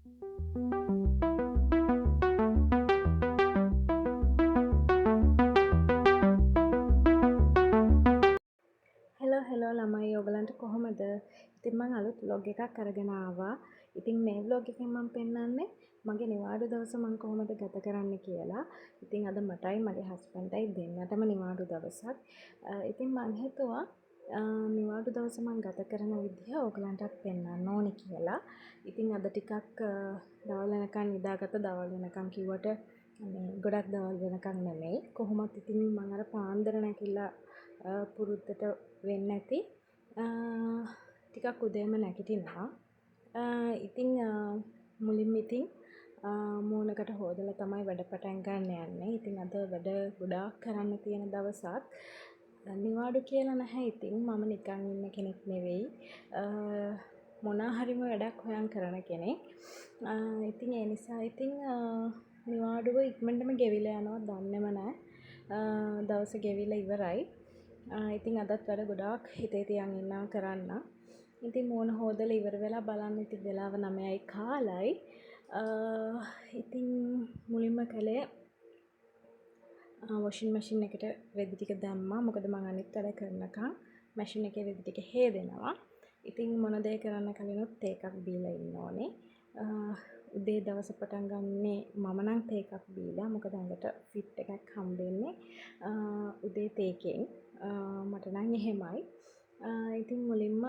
Hello ළමයි ඔයගලන්ට කොහොමද? ඉතින් මම අලුත් vlog එකක් අරගෙන ආවා. ඉතින් මේ vlog එකෙන් මම පෙන්නන්නේ මගේ නිවාඩු දවස මම කොහොමද ගත කරන්නේ කියලා. ඉතින් අද මටයි මගේ හස්බන්ඩ්ටයි දෙන්නටම නිවාඩු දවසක්. ඉතින් මම හිතුවා නිවාඩු දවස මම ගත කරන විදිහ ඔයගලන්ටත් පෙන්නන්න ඕනේ කියලා. ඉතින් අද ටිකක් දවල් වෙනකන් නිදාගත්ත දවල් වෙනකන් කිව්වට ගොඩක් දවල් වෙනකන් නෙමෙයි. කොහොමත් ඉතින් මම අර පාන්දර නැගිටලා පුරුද්දට වෙන්නේ නැති ටිකක් උදේම නැගිටිනවා. ඉතින් මුලින්ම ඉතින් මූණකට හොදලා තමයි වැඩ පටන් ගන්න යන්නේ. ඉතින් අද වැඩ ගොඩාක් කරන්න තියෙන දවසක්. නිවාඩු කියලා නැහැ ඉතින් මම නිකන් ඉන්න කෙනෙක් නෙවෙයි. මොනවා හරිම වැඩක් හොයන් කරන කෙනෙක්. ඉතින් ඒ නිසා ඉතින් නිවාඩුව ඉක්මනටම ගෙවිලා යනවා දන්නේම නැහැ. දවස ගෙවිලා ඉවරයි. ඉතින් අදත් වැඩ ගොඩාක් හිතේ තියන් ඉන්නවා කරන්න. ඉතින් මූණ හොදලා ඉවර වෙලා බලන්න ඉතින් වෙලාව 9යි කාලයි. ඉතින් මුලින්ම කළේ වොෂින් මැෂින් එකට රෙදි ටික දැම්මා. මොකද මම අනිත් වැඩ කරනකම් මැෂින් එකේ රෙදි ටික හේදෙනවා. ඉතින් මොන දේ කරන්න කලිනුත් තේ එකක් බීලා ඉන්න ඕනේ. උදේ දවස පටන් ගන්නේ මම නම් තේ එකක් බීලා. මොකද ඇඟට ෆිට් එකක් හම්බෙන්නේ උදේ තේකෙන්. මට නම් එහෙමයි. ඉතින් මුලින්ම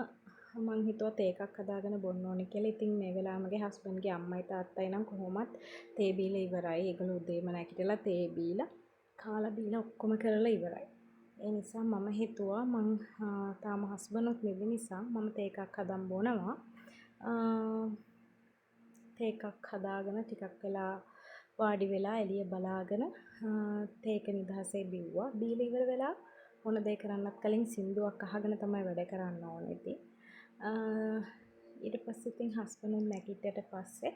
මං හිතුවා තේ එකක් හදාගෙන බොන්න ඕනේ කියලා. ඉතින් මේ වෙලාව මගේ හස්බන්ඩ්ගේ අම්මයි තාත්තයි නම් කොහොමත් තේ බීලා ඉවරයි. ඒගොල්ලෝ උදේම නැගිටලා තේ බීලා කාලා බීලා ඔක්කොම කරලා ඉවරයි. ඒ නිසා මම හිතුවා මං තාම හස්බන්ඩ්ුත් නිදි නිසා මම තේ එකක් හදන් බොනවා. තේ එකක් හදාගෙන ටිකක් වෙලා වාඩි වෙලා එළිය බලාගෙන තේ එක නිදහසේ බිව්වා. බීලා ඉවර වෙලා මොන දේ කරන්නත් කලින් සින්දුවක් අහගෙන තමයි වැඩ කරන්න ඕනේ ඉතින්. ඊට පස්සේ ඉතින් හස්බන්ඩ් නැගිටියට පස්සේ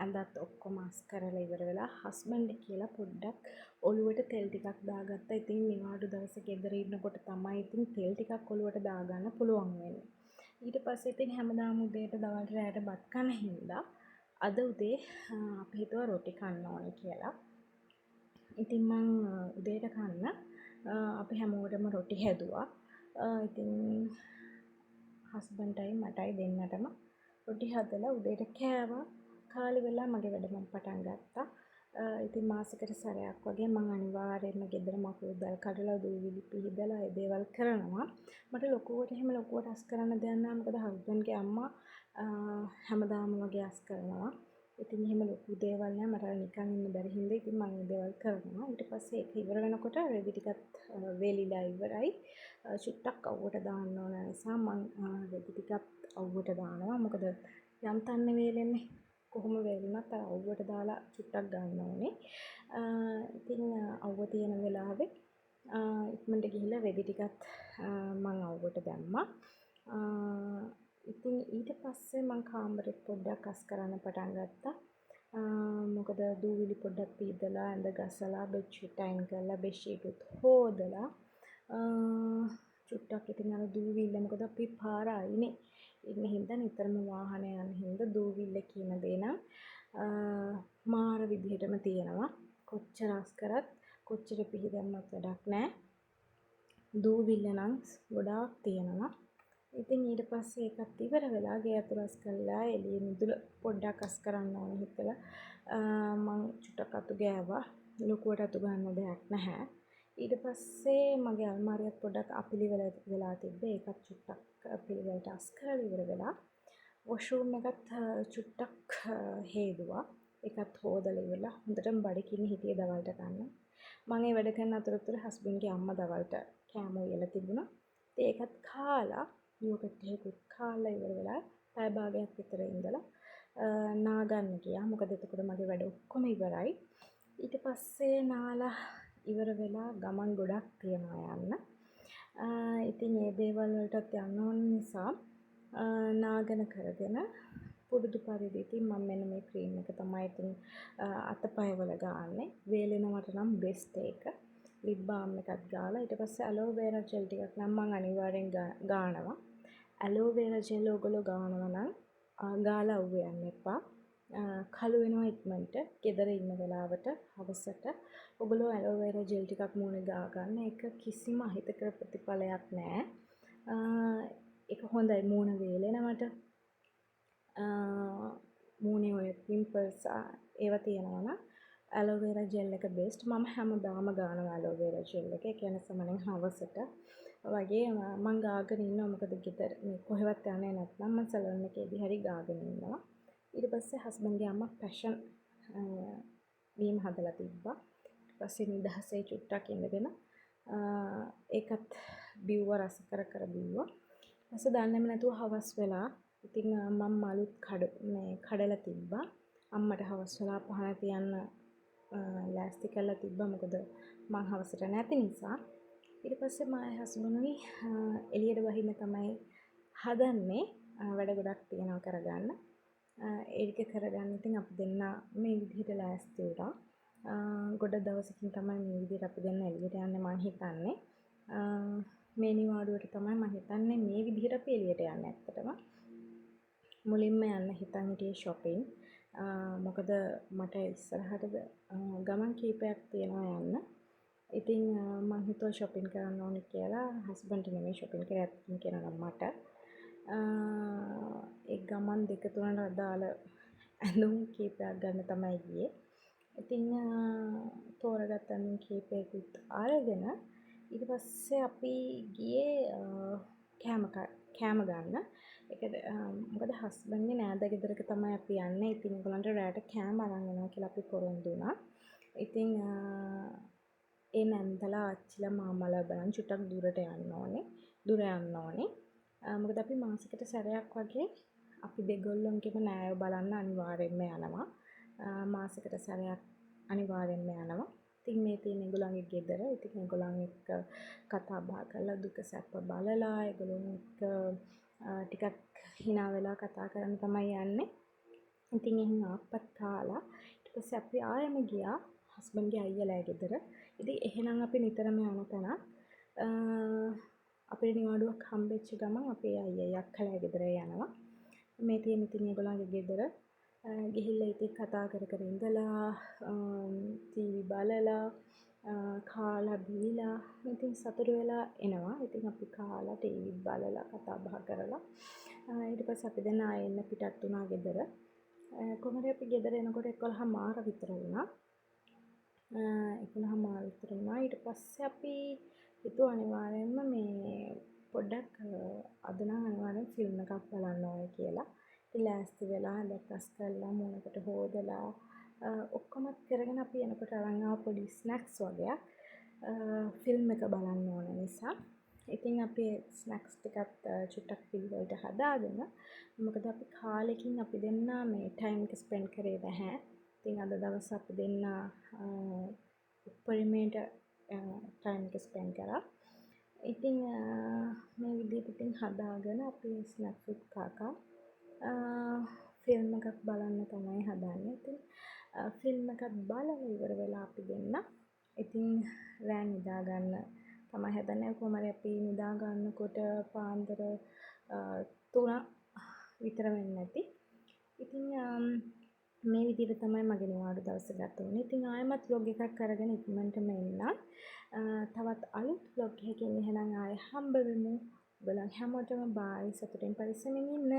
ඇඳත් ඔක්කොම අස් කරලා ඉවර වෙලා හස්බන්ඩ් කියලා පොඩ්ඩක් ඔලුවට තෙල් ටිකක් දාගත්තා. ඉතින් නිවාඩු දවසේ ගෙදර ඉන්නකොට තමයි ඉතින් තෙල් ටිකක් ඔලුවට දාගන්න පුළුවන් වෙන්නේ. ඊට පස්සේ ඉතින් හැමදාම උදේට දවල්ට රැයට බත් කන හින්දා අද උදේ අපි හිතුවා රොටි කන්න ඕනේ කියලා. ඉතින් මං උදේට කන්න අපි හැමෝටම රොටි හැදුවා. ඉතින් හස්බන්ඩ්ටයි මටයි දෙන්නටම රොටි හදලා උදේට කෑවා. කාලි වෙලා මගේ වැඩ මම පටන් ගත්තා. ඉතින් මාසෙකට සැරයක් වගේ මම අනිවාර්යයෙන්ම ගෙදර මකුළු දල් කඩලා දූවිලි පිහදලා ඒ දේවල් කරනවා. මට ලොකුවට අස් කරන්න දෙයක් නැහැ. මොකද හස්බන්ඩ්ගේ අම්මා හැමදාම වගේ අස් කරනවා. ඉතින් එහෙම ලොකු දේවල් නෑ. මට නිකන් ඉන්න බැරි හින්දා ඉතින් මම මේ දේවල් කරනවා. ඊට පස්සේ ඒක ඉවර වෙනකොට රෙදි ටිකත් වේලිලා ඉවරයි. චුට්ටක් අවුවට දාන්න ඕන නිසා මම රෙදි ටිකක් අවුවට දානවා. මොකද යම් තන්නේ වේලෙන්නේ කොහොම වේලුණත් අර අවුවට දාලා චුට්ටක් ගන්න ඕනේ. ඉතින් අවුව තියෙන වෙලාවේ ඉක්මනට ගිහිල්ලා රෙදි ටිකත් මම අවුවට දැම්මා. ඉතින් ඊට පස්සේ මම කාමරෙත් පොඩ්ඩක් අස් කරන්න පටන් ගත්තා. මොකද දූවිලි පොඩ්ඩක් පීදලා ඇඳ ගසලා බෙඩ්ෂීට් අයින් කරලා බෙඩ්ෂීට් උත් හොදලා චුට්ටක් ඉතින් අර දූවිල්ල මොකද අපි පාර අයිනේ ඉන්න හින්දා නිතරම වාහන යන හින්දා දූවිල්ල කියන දේ නම් මාර විදිහටම තියෙනවා. කොච්චර අස් කරත් කොච්චර පිහිදැම්මත් වැඩක් නැහැ. දූවිල්ල නම් ගොඩාක් තියෙනවා. ඉතින් ඊට පස්සේ ඒකත් ඉවර වෙලා ගේ අතුර අස් කරලා එළිය මිදුල පොඩ්ඩක් අස් කරන්න ඕනේ හිතලා මං චුට්ටක් අතු ගෑවා. ලොකුවට අතු ගන්න දෙයක් නැහැ. ඊට පස්සේ මගේ අල්මාරියත් පොඩ්ඩක් අපිලිවෙල වෙලා තිබ්බේ. ඒකත් චුට්ටක් පිළිවෙලට අස් කරලා ඉවර වෙලා වොෂරූම් එකත් චුට්ටක් හේදුවා. ඒකත් හොදලා ඉවරලා හොඳටම බඩගින්න හිටියේ දවල්ට ගන්න. මම ඒ වැඩ කරන අතරතුර හස්බන්ඩ්ගේ අම්මා දවල්ට කෑම උයලා තිබුණා. ඒකත් කාලා යෝගට් එකකුත් කාලා ඉවර වෙලා පැය භාගයක් විතර ඉඳලා නාගන්න ගියා. මොකද එතකොට මගේ වැඩ ඔක්කොම ඉවරයි. ඊට පස්සේ නාලා ඉවර වෙලා ගමන් ගොඩක් තියනවා යන්න. ඉතින් මේ දේවල් වලටත් යන්න ඕන නිසා නාගන කරගෙන පුරුදු පරිදි ඉතින් මම මෙන්න මේ ක්‍රීම් එක තමයි ඉතින් අතපය වල ගාන්නේ. වේලෙනවට නම් බෙස්ට් එක. ලිප් බාම් එකක් ගාලා ඊට පස්සේ ඇලෝවෙරා ජෙල් ටිකක් නම් මම අනිවාර්යෙන් ගානවා. ඇලෝවෙරා ජෙල් ඔයගොල්ලෝ ගානවා නම් ගාලා අවු යන්න එපා. කළු වෙනවා ඉක්මනට. ගෙදර ඉන්න වෙලාවට හවසට ඔයගොල්ලෝ ඇලෝවෙරා ජෙල් ටිකක් මූණේ ගා ගන්න. ඒක කිසිම අහිතකර ප්‍රතිඵලයක් නැහැ. ඒක හොඳයි මූණ වේලෙනවට. මූණේ ඔය පිම්පල්ස් ඒවා තියෙනවා නම් ඇලෝවෙරා ජෙල් එක බෙස්ට්. මම හැමදාම ගානවා ඇලෝවෙරා ජෙල් එක. ඒ කියන්නේ සමහරෙන් හවසට වගේ මම ගාගෙන ඉන්නවා. මොකද ගෙදර මේ කොහෙවත් යන්නේ නැත්නම් මම සැලොන් එකේදී හරි ගාගෙන ඉන්නවා. ඊට පස්සේ හස්බන්ඩ්ගේ අම්මා පැෂන් බීම් හදලා තිබ්බා. ඊට පස්සේ නිදහසේ චුට්ටක් ඉඳගෙන ඒකත් බිව්වා රස කර කර බිව්වා. ඊපස්සේ දන්නේම නැතුව හවස් වෙලා ඉතින් මම මලුත් කඩලා තිබ්බා. අම්මට හවස් වෙලා පහන තියන්න ලෑස්ති කරලා තිබ්බා. මොකද මං හවසට නැති නිසා. ඊට පස්සේ මායි හස්බන්ඩ්නි එළියට බහින්න තමයි හදන්නේ. වැඩ ගොඩක් තියෙනවා කරගන්න. ඒක කරගන්න ඉතින් අපි දෙන්න මේ විදිහට ලෑස්ති වුණා. ගොඩ දවසකින් තමයි මේ විදිහට අපි දෙන්න එළියට යන්නේ මං හිතන්නේ. මේ නිවාඩුවට තමයි මං හිතන්නේ මේ විදිහට අපි එළියට යන්නේ ඇත්තටම. මුලින්ම යන්න හිතන් හිටියේ shopping. මොකද මට ඉස්සරහට ගමන් කීපයක් තියෙනවා යන්න. ඉතින් මං හිතුවා shopping කරන්න ඕනේ කියලා. හස්බන්ඩ් නෙමෙයි shopping කරේ ඇත්තටම කියනවා නම් මට. ඒ ගමන් දෙක තුනට අදාළ ඇඳුම් කීපයක් ගන්න තමයි ගියේ. ඉතින් තෝරගත්ත ඇඳුම් කීපයකුත් අරගෙන ඊට පස්සේ අපි ගියේ කෑම ගන්න. ඒක මොකද හස්බන්ඩ්ගේ නෑදා ගෙදරක තමයි අපි යන්නේ. ඉතින් ඒගොල්ලන්ට රැට කෑම අරන් යනවා කියලා අපි පොරොන්දු වුණා. ඉතින් ඒ නැන්දලා අච්චිලා මාමලා බලන් චුට්ටක් දුරට යන්න ඕනේ. දුර යන්න ඕනේ. මොකද අපි මාසෙකට සැරයක් වගේ අපි දෙගොල්ලොන්ගේම නෑයෝ බලන්න අනිවාර්යෙන්ම යනවා. මාසෙකට සැරයක් අනිවාර්යෙන්ම යනවා. ඉතින් මේ තියෙන ඒගොල්ලන්ගේ ගෙදර. ඉතින් ඒගොල්ලන් එක්ක කතා බහ කරලා දුක සැප බලලා ඒගොල්ලොන් එක්ක ටිකක් hina වෙලා කතා කරන්න තමයි යන්නේ. ඉතින් එහෙන් ආප්පත් කාලා ඊට පස්සේ අපි ආයෙම ගියා හස්බන්ඩ්ගේ අයියලා ගෙදර. ඉතින් එහෙනම් අපි නිතරම යන තැනක්. අපේ නිවාඩුවක් හම්බෙච්ච ගමන් අපේ අයියයි අක්කලා ගෙදර යනවා. මේ තියෙන ඉතින් ඒගොල්ලන්ගේ ගෙදර ගිහිල්ලා ඉතින් කතා කර කර ඉඳලා ටීවී බලලා කාලා බීලා ඉතින් සතුටු වෙලා එනවා. ඉතින් අපි කාලා ටීවී බලලා කතා බහ කරලා ඊට පස්සේ අපි දැන් ආයෙ එන්න පිටත් වුණා ගෙදර. කොහමද අපි ගෙදර එනකොට 11:00 විතර වුණා. 11:00 විතර වුණා. ඊට පස්සේ අපි හිතුවා අනිවාර්යෙන්ම මේ පොඩ්ඩක් අද නම් අනිවාර්යෙන් ෆිල්ම් එකක් බලන්න ඕනේ කියලා. ඉතින් ලෑස්ති වෙලා බ්‍රෙක්ෆාස්ට් කරලා මූණකට හොදලා ඔක්කොම කරගෙන අපි එනකොට අරන් ආව පොඩි ස්නැක්ස් වගේක් ෆිල්ම් එක බලන්න ඕන නිසා. ඉතින් අපි ස්නැක්ස් ටිකත් චුට්ටක් පිළිවෙලට හදාගෙන මොකද අපි කාලෙකින් අපි දෙන්න මේ ටයිම් එක ස්පෙන්ඩ් කරේ නැහැ. ඉතින් අද දවස් අපි දෙන්න උපරිමයට ටයිම් එක ස්පෙන්ඩ් කරා. ඉතින් මේ විදිහට ඉතින් හදාගෙන අපි ස්නැක්ස් උත් කාකා ෆිල්ම් එකක් බලන්න තමයි හදන්නේ. ඉතින් ෆිල්ම් එකක් බලලා ඉවර වෙලා අපි දෙන්න ඉතින් රෑ නිදා ගන්න තමයි හදන්නේ. කොහොම හරි අපි නිදා ගන්නකොට පාන්දර 3 විතර වෙන්නේ නැති. ඉතින් මේ විදිහට තමයි මගේ නිවාඩු දවස ගත වුනේ. ඉතින් ආයෙමත් vlog එකක් අරගෙන ඉක්මනටම එන්න. තවත් අලුත් vlog එකකින් එහෙනම් ආයෙ හම්බ වෙමු. ඔයගොල්ලන් හැමෝටම බායි. සතුටින් පරිස්සමින් ඉන්න.